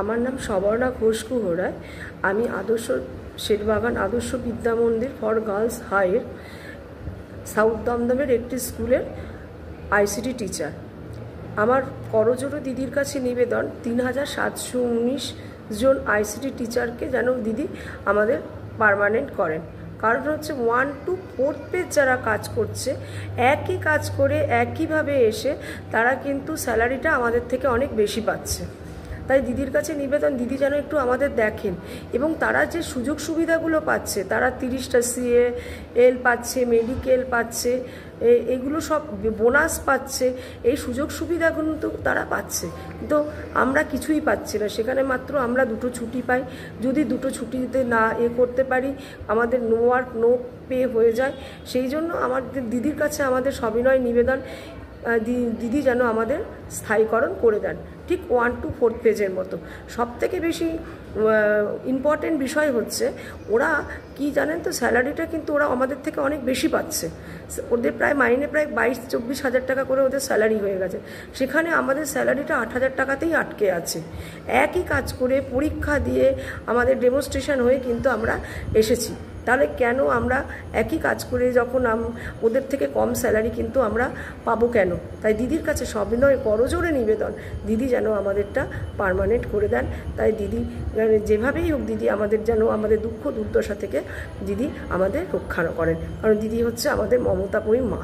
আমার নাম সবর্ণা ঘোষ কুহরায়। আমি আদর্শ শেরবাগান আদর্শ বিদ্যা মন্দির ফর গার্লস হাইয়ের সাউথ দমদমের একটি স্কুলের আইসিটি টিচার। আমার করজোড়ো দিদির কাছে নিবেদন 3719 জন আইসিটি টিচারকে যেন দিদি আমাদের পার্মানেন্ট করেন। কারণ হচ্ছে 1 to 4th পেজ যারা কাজ করছে, একই কাজ করে একইভাবে এসে তারা কিন্তু স্যালারিটা আমাদের থেকে অনেক বেশি পাচ্ছে। তাই দিদির কাছে নিবেদন, দিদি যেন একটু আমাদের দেখেন এবং তারা যে সুযোগ সুবিধাগুলো পাচ্ছে, তারা 30টা CAL পাচ্ছে, মেডিকেল পাচ্ছে, এগুলো সব বোনাস পাচ্ছে, এই সুযোগ সুবিধাগুলো তো তারা পাচ্ছে, কিন্তু আমরা কিছুই পাচ্ছি না। সেখানে মাত্র আমরা 2টো ছুটি পাই। যদি 2টো ছুটিতে না করতে পারি, আমাদের নো ওয়ার্ক নো পে হয়ে যায়। সেই জন্য আমাদের দিদির কাছে আমাদের সবিনয় নিবেদন, দিদি যেন আমাদের স্থায়ীকরণ করে দেন, ঠিক 1 to 4th পেজের মতো। সবথেকে বেশি ইম্পর্টেন্ট বিষয় হচ্ছে ওরা কি জানেন তো, স্যালারিটা কিন্তু ওরা আমাদের থেকে অনেক বেশি পাচ্ছে। ওদের মাইনে প্রায় 22-24 হাজার টাকা করে ওদের স্যালারি হয়ে গেছে। সেখানে আমাদের স্যালারিটা 8,000 টাকাতেই আটকে আছে। একই কাজ করে পরীক্ষা দিয়ে আমাদের ডেমনস্ট্রেশন হয়ে কিন্তু আমরা এসেছি। তাহলে কেন আমরা একই কাজ করে যখন ওদের থেকে কম স্যালারি কিন্তু আমরা পাবো কেন? তাই দিদির কাছে সবিনয় করজোড়ে নিবেদন, দিদি যেন আমাদেরটা পার্মানেন্ট করে দেন। তাই দিদি যেভাবেই হোক, দিদি আমাদের যেন আমাদের দুঃখ দুর্দশা থেকে দিদি আমাদের রক্ষা করেন, কারণ দিদি হচ্ছে আমাদের মমতাময়ী মা।